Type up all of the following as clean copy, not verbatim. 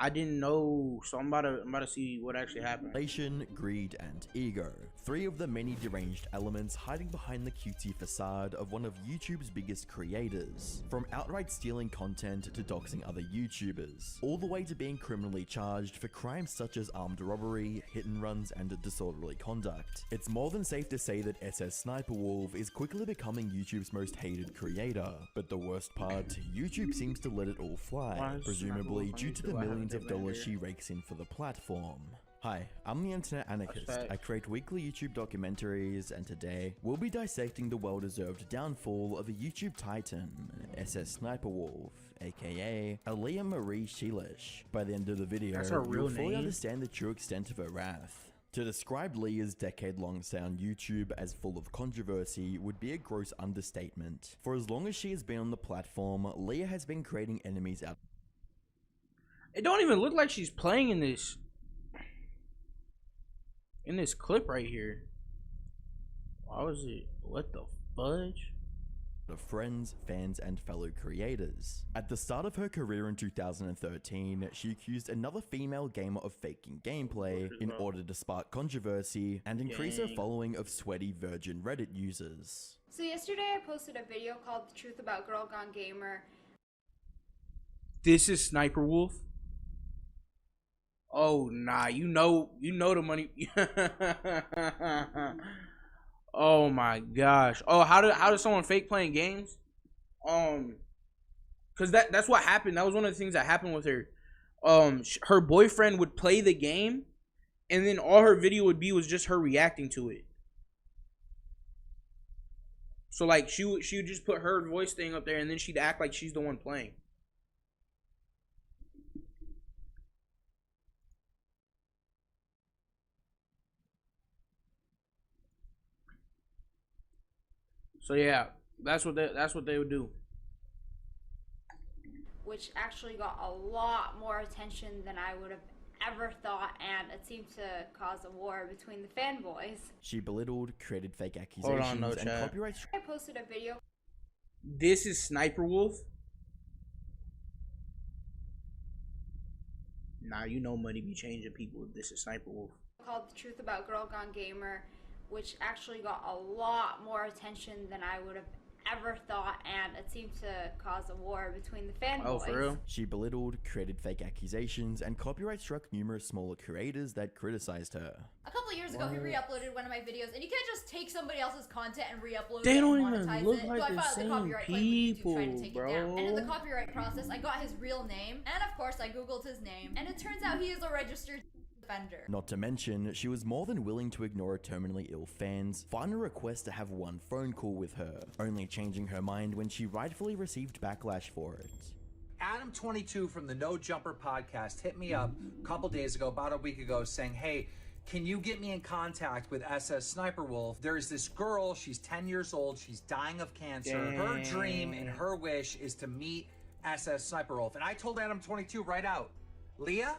I didn't know, so I'm about to see what actually happened. Manipulation, greed, and ego. Three of the many deranged elements hiding behind the cutesy facade of one of YouTube's biggest creators. From outright stealing content to doxing other YouTubers, all the way to being criminally charged for crimes such as armed robbery, hit and runs, and disorderly conduct. It's more than safe to say that SS Sniperwolf is quickly becoming YouTube's most hated creator. But the worst part, YouTube seems to let it all fly, presumably due to the millions of dollars she rakes in for the platform. Hi, I'm the Internet Anarchist. I create weekly YouTube documentaries, and today we'll be dissecting the well-deserved downfall of a YouTube titan, SS Sniperwolf, aka Aaliyah Marie Sheilish. By the end of the video, you'll fully understand the true extent of her wrath. To describe Leah's decade-long stay on YouTube as full of controversy would be a gross understatement. For as long as she has been on the platform, Leah has been creating enemies out. It don't even look like she's playing in this clip right here. Why was it? What the fudge? Of friends, fans, and fellow creators. At the start of her career in 2013, she accused another female gamer of faking gameplay in order to spark controversy and increase her following of sweaty virgin Reddit users. So yesterday I posted a video called The Truth About Girl Gone Gamer. This is Sniperwolf. Oh nah, you know the money. Oh my gosh. Oh, how did someone fake playing games? Cause that's what happened. That was one of the things that happened with her. Her boyfriend would play the game, and then all her video would be was just her reacting to it. So like she would just put her voice thing up there, and then she'd act like she's the one playing. So yeah, that's what they would do. Which actually got a lot more attention than I would have ever thought, and it seemed to cause a war between the fanboys. She belittled, created fake accusations, and copyright. I posted a video. This is Sniperwolf. Nah, you know money be changing people. This is Sniperwolf. Called The Truth About Girl Gone Gamer, which actually got a lot more attention than I would have ever thought, and it seemed to cause a war between the fanboys. Oh, for real? She belittled, created fake accusations, and copyright struck numerous smaller creators that criticized her. A couple of years ago, he re-uploaded one of my videos, and you can't just take somebody else's content and re-upload they it don't and even monetize look it. like So I the filed the same copyright claim with people, YouTube trying to take bro. it down. And in the copyright process, I got his real name, and of course, I googled his name, and it turns out he is a registered offender. Not to mention, she was more than willing to ignore her terminally ill fans, find a request to have one phone call with her, only changing her mind when she rightfully received backlash for it. Adam22 from the No Jumper podcast hit me up a couple days ago, about a week ago, saying, hey, can you get me in contact with SS Sniperwolf? There's this girl, she's 10 years old, she's dying of cancer. Dang. Her dream and her wish is to meet SS Sniperwolf. And I told Adam22 right out, Leah,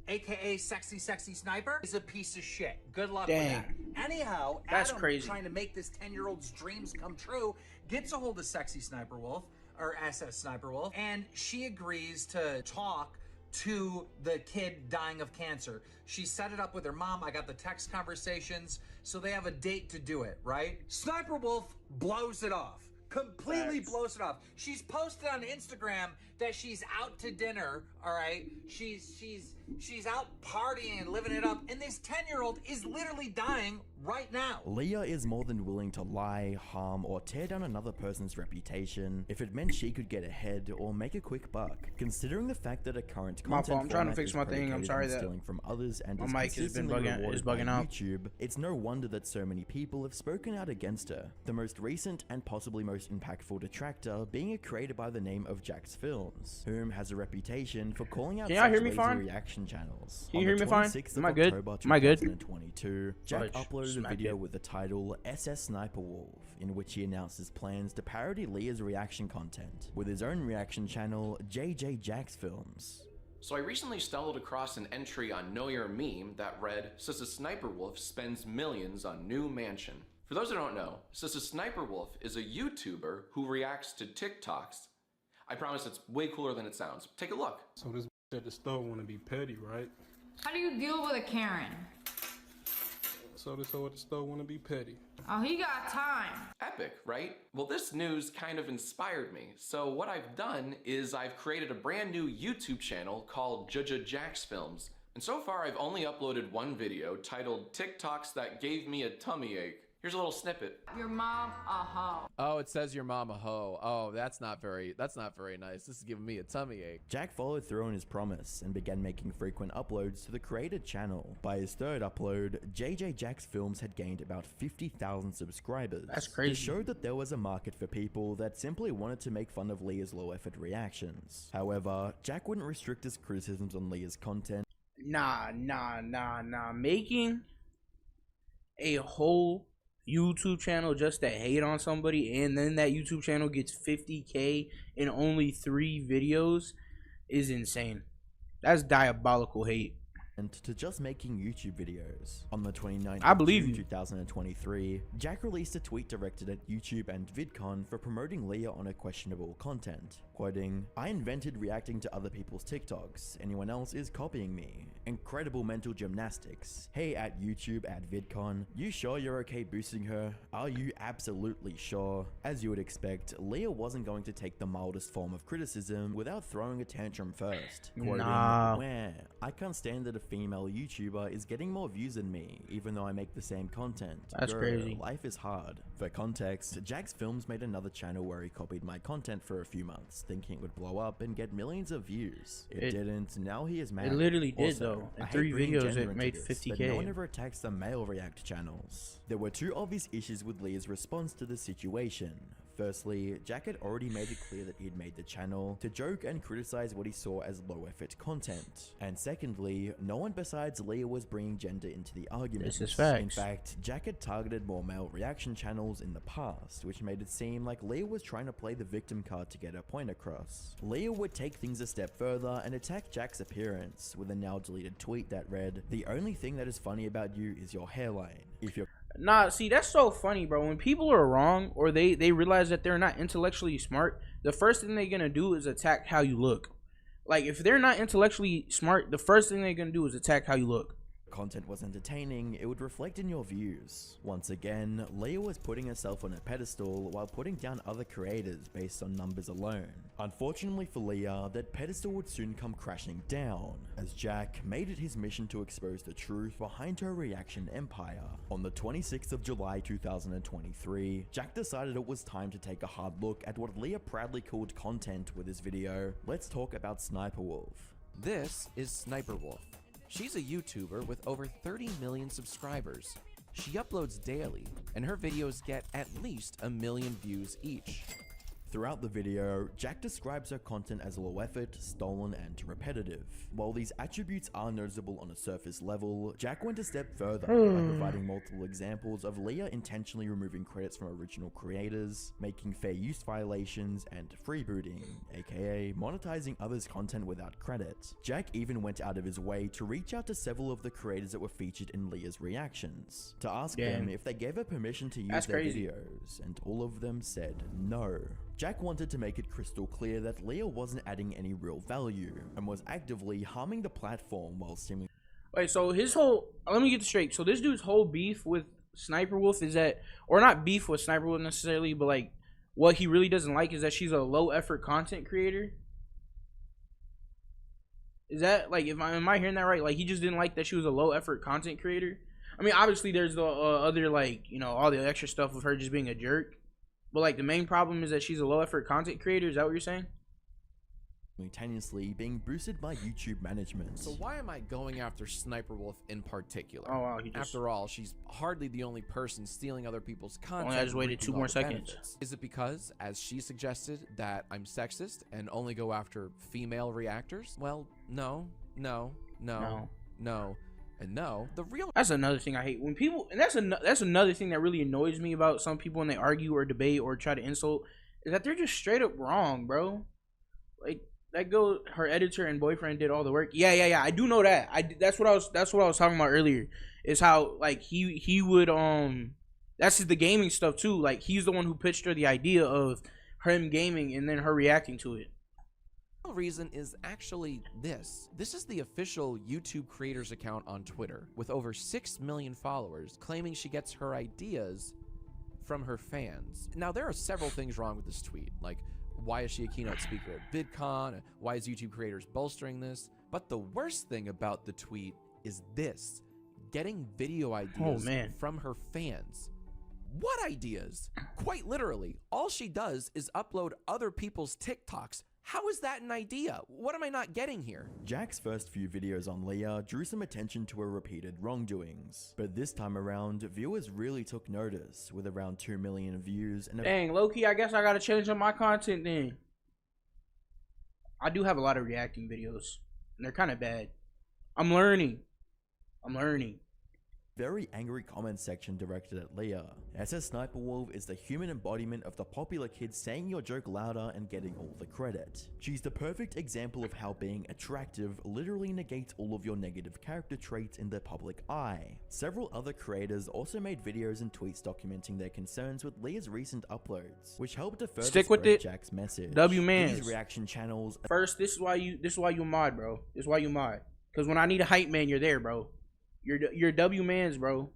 aka Sexy Sniper, is a piece of shit. Good luck with that. Anyhow, that's Adam, crazy. Trying to make this 10-year-old's dreams come true, gets a hold of Sexy Sniperwolf, or SS Sniperwolf, and she agrees to talk to the kid dying of cancer. She set it up with her mom. I got the text conversations, so they have a date to do it, right? Sniperwolf blows it off. Completely blows it off. She's posted on Instagram that she's out to dinner, all right? She's out partying and living it up, and this 10-year-old is literally dying right now. Leah is more than willing to lie, harm, or tear down another person's reputation if it meant she could get ahead or make a quick buck. Considering the fact that a current content I'm trying to fix my thing. I'm sorry that stealing from others and my is mic has been consistently bugging out. YouTube, it's no wonder that so many people have spoken out against her. The most recent and possibly most impactful detractor being a creator by the name of Jax Films, whom has a reputation for calling out Can y'all hear me lazy fine? reaction channels. Can you hear me fine? Am I good? October Am I good? 2022, Jack uploaded a video it. with the title SS Sniperwolf, in which he announced his plans to parody Leah's reaction content with his own reaction channel, JJ Jax Films. So I recently stumbled across an entry on Know Your Meme that read, "Says a Sniperwolf spends millions on new mansion." For those who don't know, Says a Sniperwolf is a YouTuber who reacts to TikToks. I promise it's way cooler than it sounds. Take a look. So does Said the store want to be petty, right? How do you deal with a Karen? So this hoe at the store want to be petty. Oh, he got time. Epic, right? Well, this news kind of inspired me. So what I've done is I've created a brand new YouTube channel called Judge Jax Films. And so far I've only uploaded one video titled TikToks That Gave Me a Tummy Ache. Here's a little snippet. Your mom a hoe. Oh, it says your mom a hoe. Oh, that's not very nice. This is giving me a tummy ache. Jack followed through on his promise and began making frequent uploads to the created channel. By his third upload, JJ Jax Films had gained about 50,000 subscribers. That's crazy. It showed that there was a market for people that simply wanted to make fun of Leah's low-effort reactions. However, Jack wouldn't restrict his criticisms on Leah's content. Nah. Making a whole YouTube channel just to hate on somebody, and then that YouTube channel gets 50K in only 3 videos is insane. That's diabolical hate. And to just making YouTube videos. On the 29th I of believe June you. 2023, Jack released a tweet directed at YouTube and VidCon for promoting Leah on her questionable content. Quoting, "I invented reacting to other people's TikToks. Anyone else is copying me. Incredible mental gymnastics. Hey at YouTube at VidCon, you sure you're okay boosting her? Are you absolutely sure?" As you would expect, Leah wasn't going to take the mildest form of criticism without throwing a tantrum first. Quoting, Nah. "Where? I can't stand that a female YouTuber is getting more views than me, even though I make the same content. That's Girl, crazy. Life is hard." For context, Jax Films made another channel where he copied my content for a few months, thinking it would blow up and get millions of views. It didn't. Now he is mad. It literally did, Also, though. In I hate 3 bringing videos, gender it into made this, 50K. But no one ever attacks the male react channels. There were 2 obvious issues with Leah's response to the situation. Firstly, Jack had already made it clear that he had made the channel to joke and criticize what he saw as low-effort content. And secondly, no one besides Leah was bringing gender into the argument. This is facts. In fact, Jack had targeted more male reaction channels in the past, which made it seem like Leah was trying to play the victim card to get her point across. Leah would take things a step further and attack Jack's appearance with a now deleted tweet that read, "The only thing that is funny about you is your hairline. If you're..." Nah, see, that's so funny, bro. When people are wrong or they realize that they're not intellectually smart, the first thing they're gonna do is attack how you look. Like, if they're not intellectually smart, the first thing they're gonna do is attack how you look. Content was entertaining, it would reflect in your views. Once again, Leah was putting herself on a pedestal while putting down other creators based on numbers alone. Unfortunately for Leah, that pedestal would soon come crashing down, as Jack made it his mission to expose the truth behind her reaction empire. On the 26th of July 2023, Jack decided it was time to take a hard look at what Leah proudly called content with his video, "Let's Talk About Sniperwolf." This is Sniperwolf. She's a YouTuber with over 30 million subscribers. She uploads daily, and her videos get at least 1 million views each. Throughout the video, Jack describes her content as low effort, stolen, and repetitive. While these attributes are noticeable on a surface level, Jack went a step further by providing multiple examples of Leah intentionally removing credits from original creators, making fair use violations, and freebooting, aka monetizing others' content without credit. Jack even went out of his way to reach out to several of the creators that were featured in Leah's reactions, to ask them if they gave her permission to use their videos, and all of them said no. Jack wanted to make it crystal clear that Leah wasn't adding any real value, and was actively harming the platform while seemingly... Wait, so his whole... Let me get this straight. So this dude's whole beef with Sniperwolf is that... Or not beef with Sniperwolf necessarily, but like... What he really doesn't like is that she's a low-effort content creator. Is that... Like, am I hearing that right? Like, he just didn't like that she was a low-effort content creator? I mean, obviously there's the other, like, you know, all the extra stuff of her just being a jerk. But, like, the main problem is that she's a low-effort content creator. Is that what you're saying? Simultaneously being boosted by YouTube management. So why am I going after Sniperwolf in particular? Oh, wow. After all, she's hardly the only person stealing other people's content. I just waited 2 more seconds. Benefits. Is it because, as she suggested, that I'm sexist and only go after female reactors? Well, no. And no, the real... That's another thing I hate when people, and that's another thing that really annoys me about some people when they argue or debate or try to insult, is that they're just straight up wrong, bro. Like, that girl, her editor and boyfriend did all the work. Yeah. I do know that. That's what I was talking about earlier. Is how, like, he would that's the gaming stuff too. Like, he's the one who pitched her the idea of him gaming and then her reacting to it. real reason is actually this. This is the official YouTube creators account on Twitter with over 6 million followers claiming she gets her ideas from her fans. Now, there are several things wrong with this tweet, like why is she a keynote speaker at VidCon? Why is YouTube creators bolstering this? But the worst thing about the tweet is this: getting video ideas from her fans. What ideas? Quite literally, all she does is upload other people's TikToks. How is that an idea? What am I not getting here? Jack's first few videos on Leah drew some attention to her repeated wrongdoings, but this time around, viewers really took notice, with around 2 million views and dang, low-key, I guess I gotta change up my content then. I do have a lot of reacting videos, and they're kind of bad. I'm learning. Very angry comment section directed at Leah. SS Sniperwolf is the human embodiment of the popular kid saying your joke louder and getting all the credit. She's the perfect example of how being attractive literally negates all of your negative character traits in the public eye. Several other creators also made videos and tweets documenting their concerns with Leah's recent uploads, which helped to further spread Jack's message. W-mans. These reaction channels. First, this is why you mod, bro. This is why you mod. Because when I need a hype man, you're there, bro. You're W-mans, bro.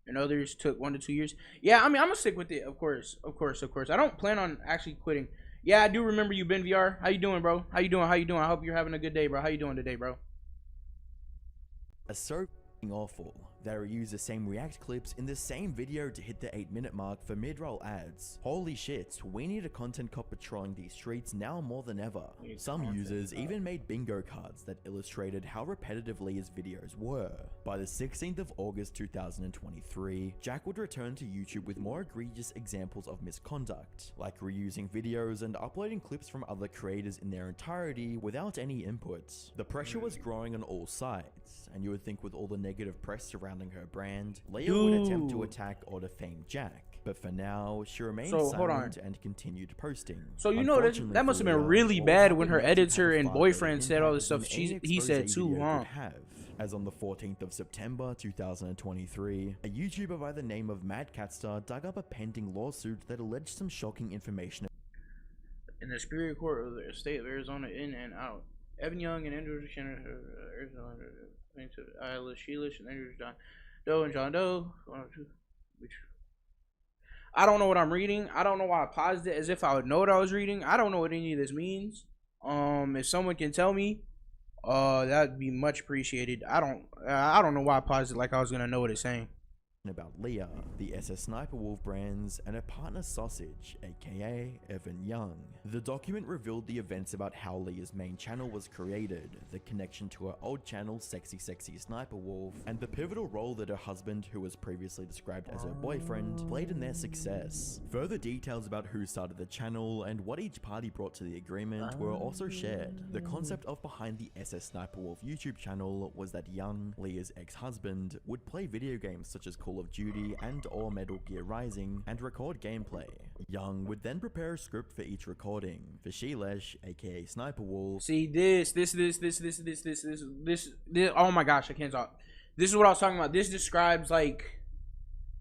And others took 1 to 2 years. Yeah, I mean, I'm gonna stick with it, of course. I don't plan on actually quitting. Yeah, I do remember you, Ben VR. How you doing, bro? How you doing? I hope you're having a good day, bro. How you doing today, bro? Are so awful that I use the same react clips in the same video to hit the 8-minute mark for mid-roll ads. Holy shit, we need a content cop patrolling these streets now more than ever. Some users even made bingo cards that illustrated how repetitive Leah's videos were. By the 16th of August 2023, Jack would return to YouTube with more egregious examples of misconduct, like reusing videos and uploading clips from other creators in their entirety without any input. The pressure was growing on all sides, and you would think with all the negative press surrounding her brand, Leah would attempt to attack or defame Jack. But for now, she remained silent and continued posting. So you know that must have been really bad when her editor and boyfriend said all this stuff he said too, huh? As on the 14th of September 2023, a YouTuber by the name of Mad Catstar dug up a pending lawsuit that alleged some shocking information. In the Superior Court of the State of Arizona, in and out. Evan Young and Andrew Arizona, Isla Sheelish and Andrew John Doe and John Doe. I don't know what I'm reading. I don't know why I paused it as if I would know what I was reading. I don't know what any of this means. If someone can tell me, that'd be much appreciated. I don't know why I paused it like I was gonna know what it's saying. About Leah, the SS Sniperwolf brands, and her partner Sausage, aka Evan Young. The document revealed the events about how Leah's main channel was created, the connection to her old channel Sexy Sniperwolf, and the pivotal role that her husband, who was previously described as her boyfriend, played in their success. Further details about who started the channel and what each party brought to the agreement were also shared. The concept of behind the SS Sniperwolf YouTube channel was that Young, Leah's ex-husband, would play video games such as Call of Duty and or Metal Gear Rising and record gameplay. Young would then prepare a script for each recording. For Sheilesh, aka Sniperwolf. See this, oh my gosh, I can't talk. This is what I was talking about. This describes like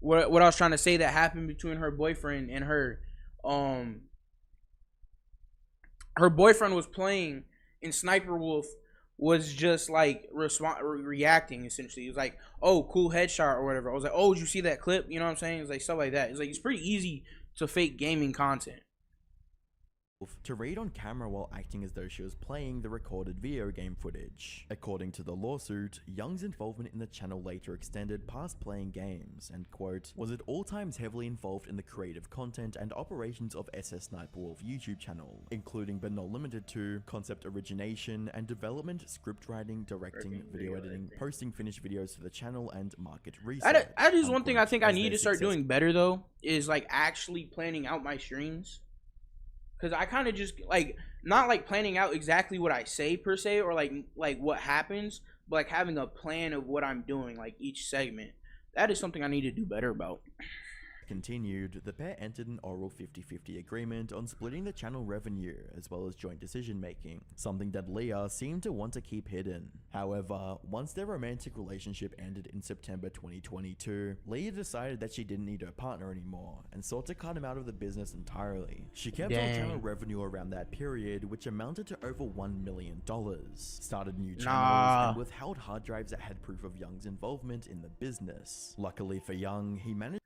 what I was trying to say that happened between her boyfriend and her. Her boyfriend was playing in Sniperwolf was just like reacting essentially. It was like, oh, cool headshot or whatever. I was like, oh, did you see that clip? You know what I'm saying? It's like stuff like that. It's like it's pretty easy to fake gaming content. To read on camera while acting as though she was playing the recorded video game footage. According to the lawsuit, Young's involvement in the channel later extended past playing games and, quote, was at all times heavily involved in the creative content and operations of SS Sniperwolf YouTube channel, including but not limited to concept origination and development, script writing, directing, video editing, posting finished videos to the channel, and market research. That is one thing I think I need to start doing better though, is like actually planning out my streams. Because I kind of just, like, not, like, planning out exactly what I say, per se, or, like what happens, but, like, having a plan of what I'm doing, like, each segment. That is something I need to do better about. continued, the pair entered an oral 50-50 agreement on splitting the channel revenue as well as joint decision making, something that Leah seemed to want to keep hidden. However, once their romantic relationship ended in September 2022, Leah decided that she didn't need her partner anymore and sought to cut him out of the business entirely. She kept all channel revenue around that period, which amounted to over $1 million, started new channels, and withheld hard drives that had proof of Young's involvement in the business. Luckily for Young, he managed.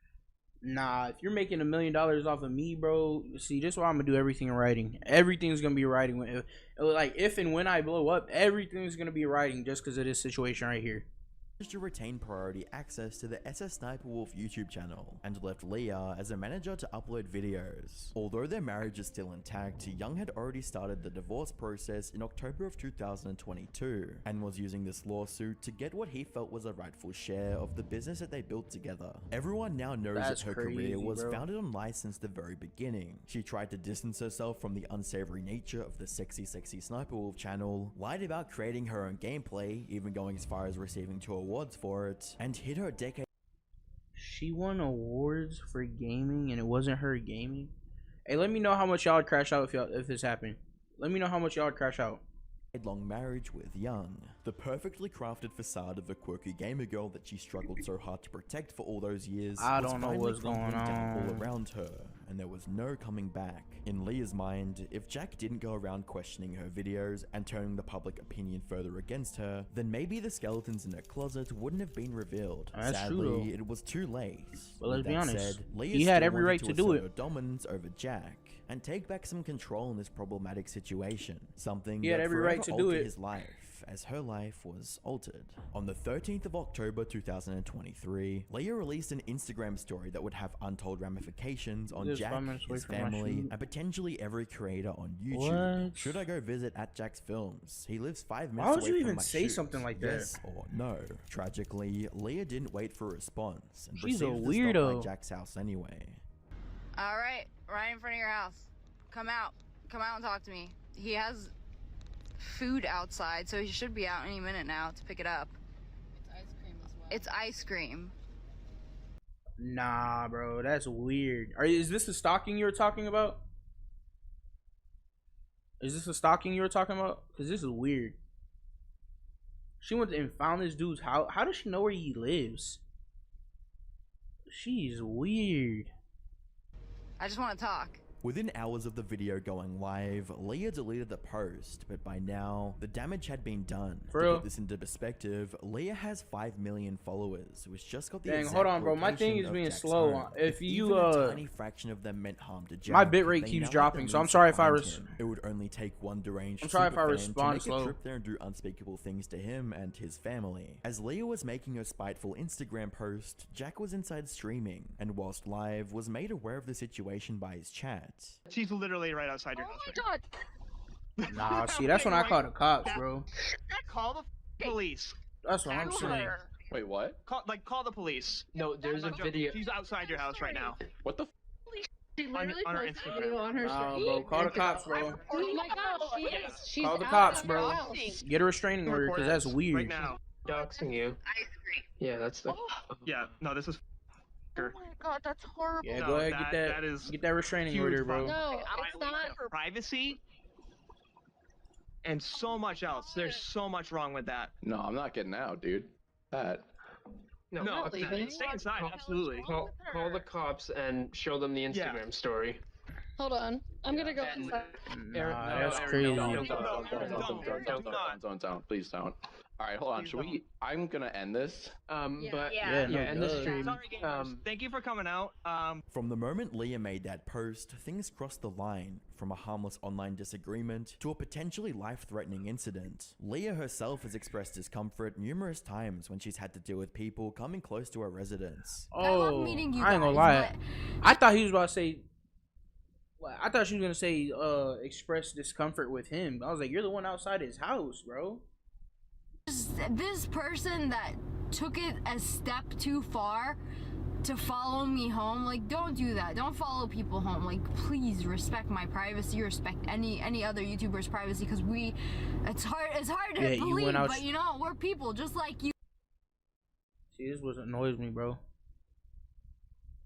Nah, if you're making $1 million off of me, bro, see, this is why I'm gonna do everything in writing. Everything's gonna be writing. Like, if and when I blow up, everything's gonna be writing just because of this situation right here. To retain priority access to the SS Sniperwolf YouTube channel and left Leah as a manager to upload videos. Although their marriage is still intact, Young had already started the divorce process in October of 2022 and was using this lawsuit to get what he felt was a rightful share of the business that they built together. Everyone now knows that her career was founded on lies since the very beginning. She tried to distance herself from the unsavory nature of the sexy Sniperwolf channel, lied about creating her own gameplay, even going as far as receiving 2 awards for it, and hit her decade. She won awards for gaming and it wasn't her gaming. Hey, let me know how much y'all would crash out if this happened. Let me know how much y'all would crash out. Long marriage with Young, the perfectly crafted facade of a quirky gamer girl that she struggled so hard to protect for all those years. I don't know what's going on all around her, and there was no coming back. In Leah's mind, if Jack didn't go around questioning her videos and turning the public opinion further against her, then maybe the skeletons in her closet wouldn't have been revealed. That's Sadly, true, it was too late. But let's be honest, Leah he had still every right wanted to do assert it. her dominance over Jack and take back some control in this problematic situation. Something he had that every forever right to do altered it. his life, as her life was altered. On the 13th of October 2023, Leah released an Instagram story that would have untold ramifications on Jack, his family, and potentially every creator on YouTube. What? Should I go visit at Jack's Films? He lives 5 minutes Why would away you from even my say shoot. something like that? Yes or no? Tragically, Leah didn't wait for a response and She's a proceeded to stop weirdo. by Jack's house anyway. All right, right in front of your house. Come out and talk to me. He has food outside, so he should be out any minute now to pick it up. It's ice cream as well. It's ice cream. Nah, bro, that's weird. Is this the stalking you were talking about? Is this the stalking you were talking about? Because this is weird. She went and found this dude's house. How does she know where he lives? She's weird. I just want to talk. Within hours of the video going live, Leah deleted the post, but by now, the damage had been done. For to real? put this into perspective, Leah has 5 million followers, which just got the Dang, exact hold on, bro. My location thing is of being Jack's slow. home. If you, even a tiny fraction of them meant harm to Jack, my bitrate they keeps now have dropping, the so I'm means sorry to if I find res- him. It would only take one deranged I'm sorry if I superfan respond to make slow. a trip there and do unspeakable things to him and his family. As Leah was making her spiteful Instagram post, Jack was inside streaming, and whilst live, was made aware of the situation by his chat. She's literally right outside your house. Oh my god. Nah, see, that's when I call the cops, bro. Call the police. That's what I'm saying. Wait, what? Call the police. No, there's a video. She's outside your house right now. What the f? She literally on her posted Instagram. a video on her Nah, stream. bro, call the cops, bro. Oh my gosh, she's Call the out cops, of her bro. house. Get a restraining order, because that's Right weird. now. Doxing you. Yeah, that's the. Yeah, no, this is. Oh my god, that's horrible. Yeah, No, go ahead, that is get that restraining huge order, bro. problem. No, it's not. Privacy and so much else. There's so much wrong with that. No, I'm not getting out, dude. That. No, not leaving. stay inside. Absolutely. Call the cops and show them the Instagram story. Hold on. I'm gonna go inside. Nah, that's no, crazy. Don't. Please don't. All right, hold on. Should we? I'm gonna end this. But Yeah, no, end the good. stream. Sorry, gamers. Thank you for coming out. From the moment Leah made that post, things crossed the line from a harmless online disagreement to a potentially life-threatening incident. Leah herself has expressed discomfort numerous times when she's had to deal with people coming close to her residence. Oh, I love meeting you I ain't gonna guys, lie. but- I thought he was about to say. I thought she was gonna say, express discomfort with him. I was like, you're the one outside his house, bro. This person that took it a step too far to follow me home, like, don't do that. Don't follow people home. Like, please respect my privacy, respect any other YouTuber's privacy, because it's hard to Yeah, you believe, went out- but you know, we're people just like you. See, this is what annoys me, bro.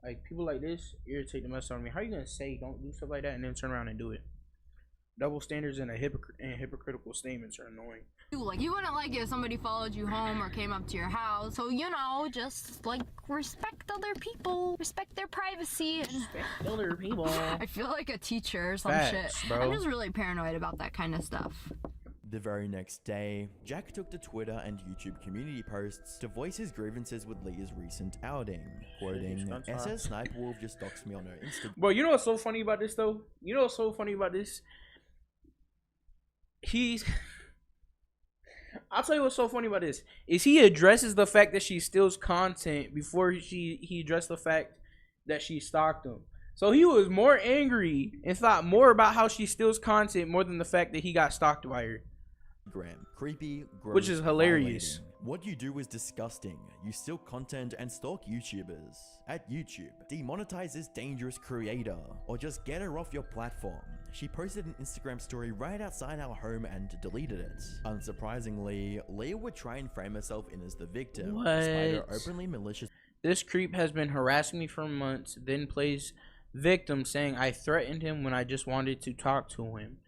Like, people like this irritate the mess out of me. How you gonna say don't do stuff like that and then turn around and do it? Double standards and hypocritical statements are annoying. Like, you wouldn't like it if somebody followed you home or came up to your house. So, you know, just like respect other people, respect their privacy. Respect other people. I feel like a teacher or some Facts, shit. bro. I'm just really paranoid about that kind of stuff. The very next day, Jack took to Twitter and YouTube community posts to voice his grievances with Leah's recent outing, quoting, SS Sniperwolf just doxed me on her Instagram. Bro, you know what's so funny about this, though? You know what's so funny about this? I'll tell you what's so funny about this is he addresses the fact that she steals content before he addressed the fact that she stalked him. So he was more angry and thought more about how she steals content more than the fact that he got stalked by her. Creepy, gross, which is hilarious. violating. What you do is disgusting. You steal content and stalk YouTubers. At YouTube, demonetize this dangerous creator or just get her off your platform. She posted an Instagram story right outside our home and deleted it. Unsurprisingly, Leah would try and frame herself in as the victim, despite her openly malicious. This creep has been harassing me for months, then plays victim, saying I threatened him when I just wanted to talk to him.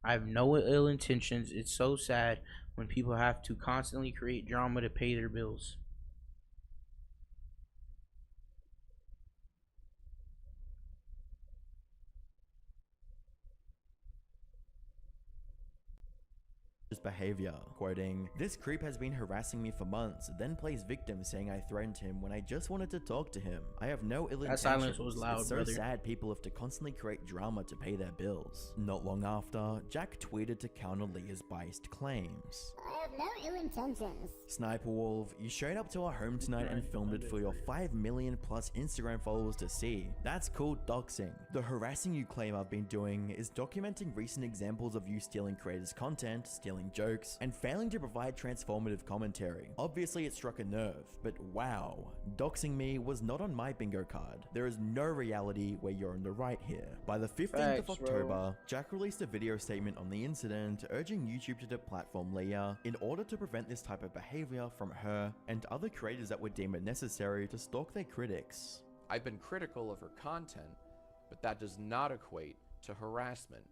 I have no ill intentions. It's so sad when people have to constantly create drama to pay their bills. Behavior, quoting, "This creep has been harassing me for months, then plays victim, saying I threatened him when I just wanted to talk to him. I have no ill intentions. That silence was loud, It's so brother. sad people have to constantly create drama to pay their bills." Not long after, Jack tweeted to counter Leah's biased claims. I have no ill intentions. Sniperwolf, you showed up to our home tonight and filmed it for your 5 million plus Instagram followers to see. That's called doxing. The harassing you claim I've been doing is documenting recent examples of you stealing creators' content, stealing jokes, and failing to provide transformative commentary. Obviously it struck a nerve, but wow, doxing me was not on my bingo card. There is no reality where you're in the right here. By the 15th of Facts, October, bro. Jack released a video statement on the incident, urging YouTube to deplatform Leah in order to prevent this type of behavior from her and other creators that would deem it necessary to stalk their critics. I've been critical of her content, but that does not equate to harassment.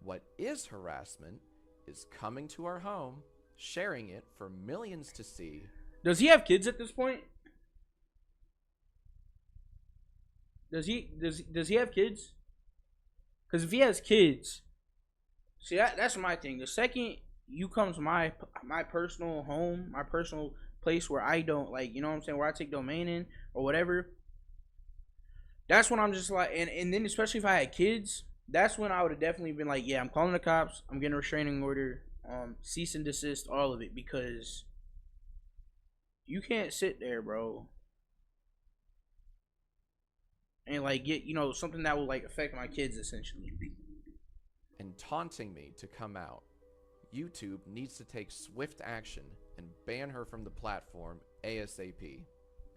What is harassment is coming to our home, sharing it for millions to see. Does he have kids at this point? Does he have kids? Because if he has kids, see that's my thing. The second you come to my personal home, my personal place where I don't like, you know what I'm saying, where I take domain in or whatever, that's when I'm just like, and then especially if I had kids, that's when I would have definitely been like, yeah, I'm calling the cops, I'm getting a restraining order, cease and desist, all of it, because you can't sit there, bro, and like get, you know, something that will like affect my kids essentially. And taunting me to come out. YouTube needs to take swift action and ban her from the platform ASAP.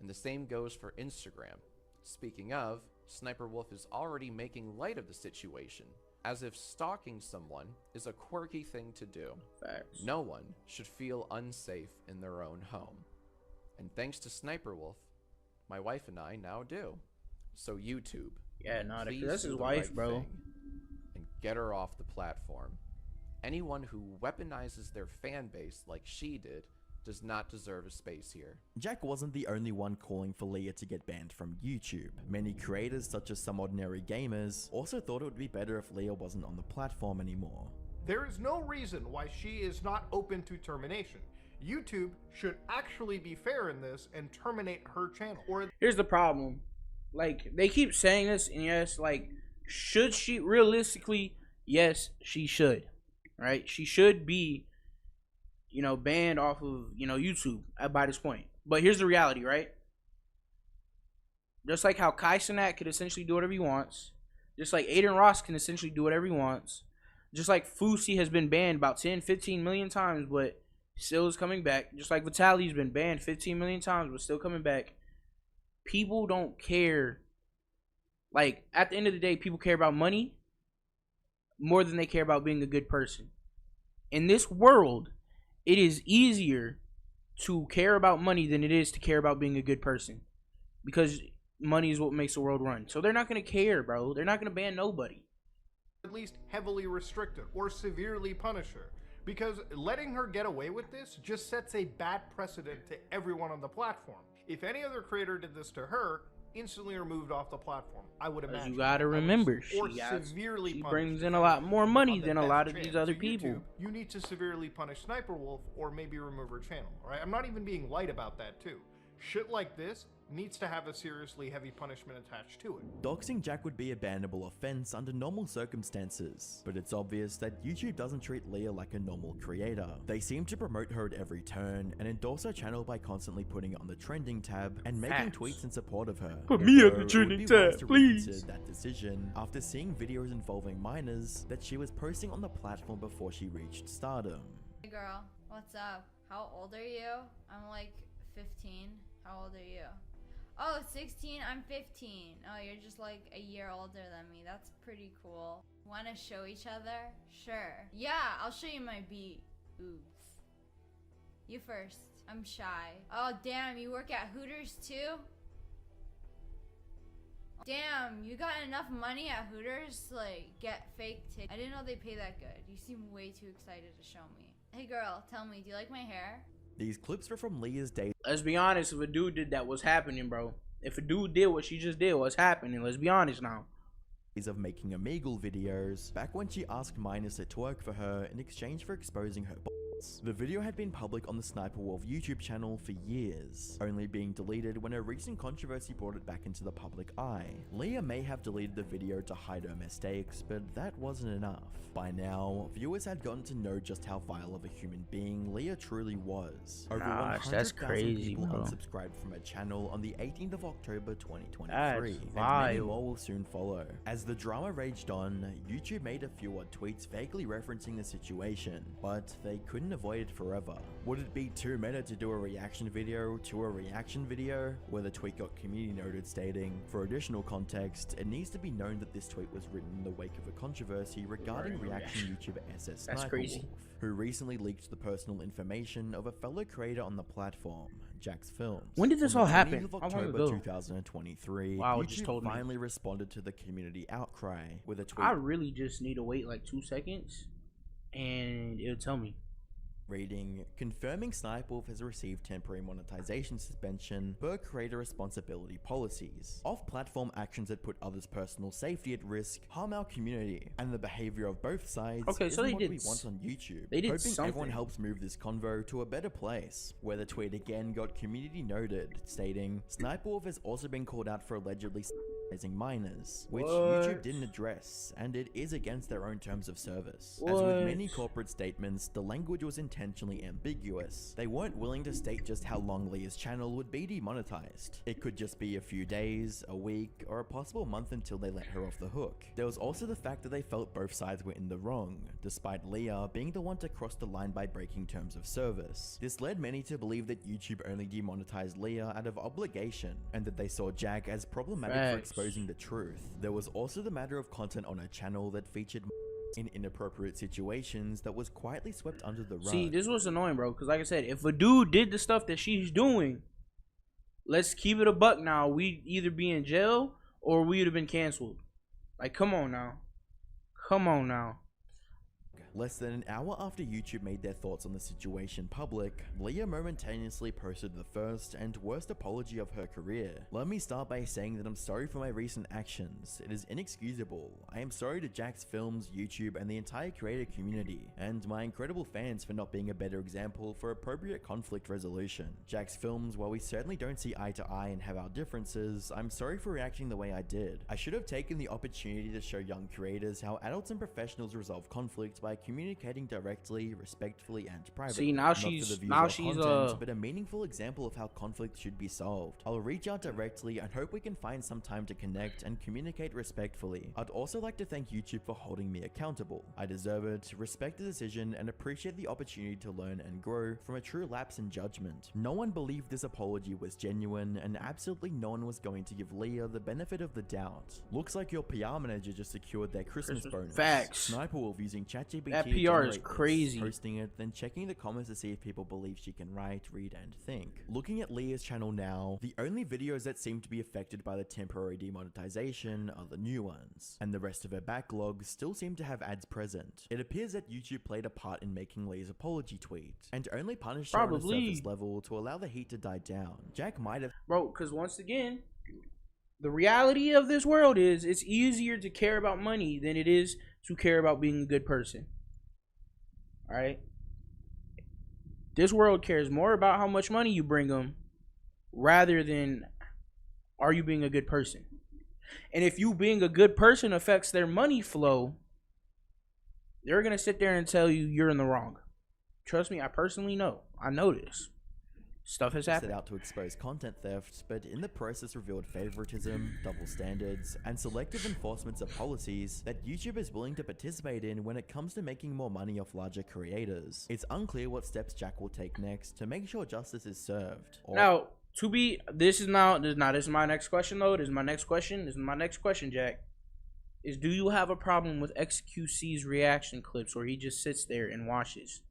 And the same goes for Instagram. Speaking of, Sniperwolf is already making light of the situation, as if stalking someone is a quirky thing to do. Facts. No one should feel unsafe in their own home. And thanks to Sniperwolf, my wife and I now do. So YouTube, Yeah, nah, please that's do his the wife, right bro. thing and get her off the platform. Anyone who weaponizes their fan base like she did does not deserve a space here. Jack wasn't the only one calling for Leah to get banned from YouTube. Many creators, such as Some Ordinary Gamers, also thought it would be better if Leah wasn't on the platform anymore. There is no reason why she is not open to termination. YouTube should actually be fair in this and terminate her channel. Here's the problem. Like, they keep saying this, and yes, like, should she, realistically, yes, she should, right? She should be, you know, banned off of, you know, YouTube by this point. But here's the reality, right? Just like how Kai Cenat could essentially do whatever he wants, just like Aiden Ross can essentially do whatever he wants, just like Fusi has been banned about 10, 15 million times, but still is coming back, just like Vitali's been banned 15 million times, but still coming back. People don't care. Like, at the end of the day, people care about money more than they care about being a good person. In this world, it is easier to care about money than it is to care about being a good person. Because money is what makes the world run. So they're not gonna care, bro. They're not gonna ban nobody. At least heavily restrict her or severely punish her. Because letting her get away with this just sets a bad precedent to everyone on the platform. If any other creator did this to her, instantly removed off the platform, I would imagine. You gotta remember, she brings in a lot more money than a lot of these other people. You need to severely punish Sniperwolf or maybe remove her channel, alright? I'm not even being light about that too. Shit like this needs to have a seriously heavy punishment attached to it. Doxing Jack would be a bannable offense under normal circumstances, but it's obvious that YouTube doesn't treat Leah like a normal creator. They seem to promote her at every turn and endorse her channel by constantly putting it on the trending tab and making tweets in support of her. Put me at the trending tab, please. That decision after seeing videos involving minors that she was posting on the platform before she reached stardom. Hey girl, what's up? How old are you? I'm like 15. How old are you? Oh, 16, I'm 15. Oh, you're just like a year older than me. That's pretty cool. Wanna show each other? Sure. Yeah, I'll show you my beat. Oops. You first. I'm shy. Oh, damn, you work at Hooters too? Damn, you got enough money at Hooters to like get fake tickets? I didn't know they pay that good. You seem way too excited to show me. Hey girl, tell me, do you like my hair? These clips are from Leah's days. Let's be honest, if a dude did that, what's happening, bro? If a dude did what she just did, what's happening? Let's be honest now. Of making Omegle videos, back when she asked minors to twerk for her in exchange for exposing her balls. The video had been public on the Sniperwolf YouTube channel for years, only being deleted when a recent controversy brought it back into the public eye. Leah may have deleted the video to hide her mistakes, but that wasn't enough. By now, viewers had gotten to know just how vile of a human being Leah truly was. Over 100,000 people unsubscribed from her channel on the 18th of October 2023, and many more will soon follow. As the drama raged on, YouTube made a few odd tweets vaguely referencing the situation, but they couldn't avoid it forever. Would it be too meta to do a reaction video to a reaction video? Where the tweet got community noted stating, for additional context, it needs to be known that this tweet was written in the wake of a controversy regarding reaction YouTuber SS Sniperwolf, who recently leaked the personal information of a fellow creator on the platform, Jack's Films. When did this all happen? Of October 2023, wow, YouTube just told me. finally responded to the community outcry with a tweet. I really just need to wait like 2 seconds and it'll tell me. Reading, confirming Sniperwolf has received temporary monetization suspension per creator responsibility policies. Off-platform actions that put others' personal safety at risk harm our community, and the behavior of both sides isn't what we want on YouTube. They did hoping something. Everyone helps move this convo to a better place, where the tweet again got community noted, stating, Sniperwolf has also been called out for allegedly sexualizing minors, which YouTube didn't address, and it is against their own terms of service. As with many corporate statements, the language was intentionally ambiguous. They weren't willing to state just how long Leah's channel would be demonetized. It could just be a few days, a week, or a possible month until they let her off the hook. There was also the fact that they felt both sides were in the wrong, despite Leah being the one to cross the line by breaking terms of service. This led many to believe that YouTube only demonetized Leah out of obligation, and that they saw Jack as problematic for exposing the truth. There was also the matter of content on her channel that featured in inappropriate situations that was quietly swept under the rug. See, this was annoying, bro, because like I said, if a dude did the stuff that she's doing, let's keep it a buck now, we'd either be in jail or we'd have been canceled. Like, come on now. Come on now. Less than an hour after YouTube made their thoughts on the situation public, Leah momentaneously posted the first and worst apology of her career. Let me start by saying that I'm sorry for my recent actions. It is inexcusable. I am sorry to Jack's Films, YouTube, and the entire creator community, and my incredible fans for not being a better example for appropriate conflict resolution. Jack's Films, while we certainly don't see eye to eye and have our differences, I'm sorry for reacting the way I did. I should have taken the opportunity to show young creators how adults and professionals resolve conflict by communicating directly, respectfully, and privately. See, now she's but a meaningful example of how conflict should be solved. I'll reach out directly and hope we can find some time to connect and communicate respectfully. I'd also like to thank YouTube for holding me accountable. I deserve it, respect the decision, and appreciate the opportunity to learn and grow from a true lapse in judgment. No one believed this apology was genuine, and absolutely no one was going to give Leah the benefit of the doubt. Looks like your PR manager just secured their Christmas bonus. Facts. Sniperwolf using ChatGPT copy That key to PR is generate this, crazy. posting it, then checking the comments to see if people believe she can write, read, and think. Looking at Leah's channel now, the only videos that seem to be affected by the temporary demonetization are the new ones, and the rest of her backlog still seem to have ads present. It appears that YouTube played a part in making Leah's apology tweet, and only punished her on a surface level to allow the heat to die down. Jack might have... Bro, because once again, the reality of this world is it's easier to care about money than it is to care about being a good person. Alright? This world cares more about how much money you bring them rather than are you being a good person. And if you being a good person affects their money flow, they're going to sit there and tell you you're in the wrong. Trust me, I personally know. I know this. Stuff has happened. Set out to expose content theft, but in the process revealed favoritism, double standards, and selective enforcements of policies that YouTube is willing to participate in when it comes to making more money off larger creators. It's unclear what steps Jack will take next to make sure justice is served. Now, this is my next question though. This is my next question, Jack. Is do you have a problem with XQC's reaction clips where he just sits there and watches?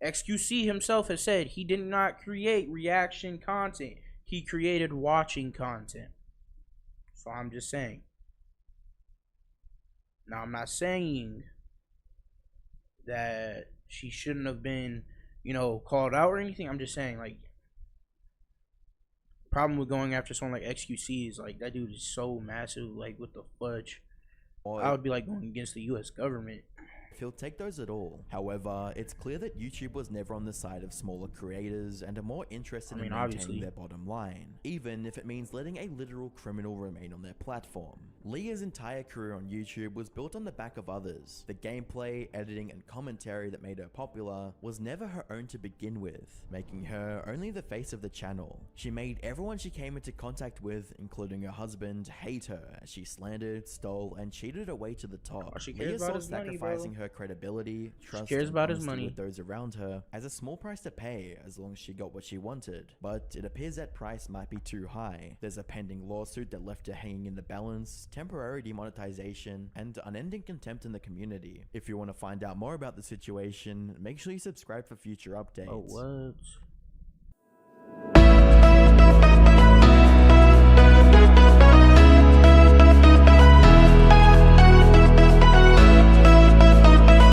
XQC himself has said he did not create reaction content. He created watching content. So I'm just saying. Now, I'm not saying that she shouldn't have been, called out or anything. I'm just saying, like, problem with going after someone like XQC is, like, that dude is so massive. Like, what the fudge? I would be, like, going against the U.S. government. If he'll take those at all. However, it's clear that YouTube was never on the side of smaller creators and are more interested in maintaining their bottom line, even if it means letting a literal criminal remain on their platform. Leah's entire career on YouTube was built on the back of others. The gameplay, editing, and commentary that made her popular was never her own to begin with, making her only the face of the channel. She made everyone she came into contact with, including her husband, hate her as she slandered, stole, and cheated her way to the top. Leah saw sacrificing her credibility, trust, and honesty with those around her as a small price to pay as long as she got what she wanted. But it appears that price might be too high. There's a pending lawsuit that left her hanging in the balance, temporary demonetization, and unending contempt in the community. If you want to find out more about the situation, make sure you subscribe for future updates. Oh, what?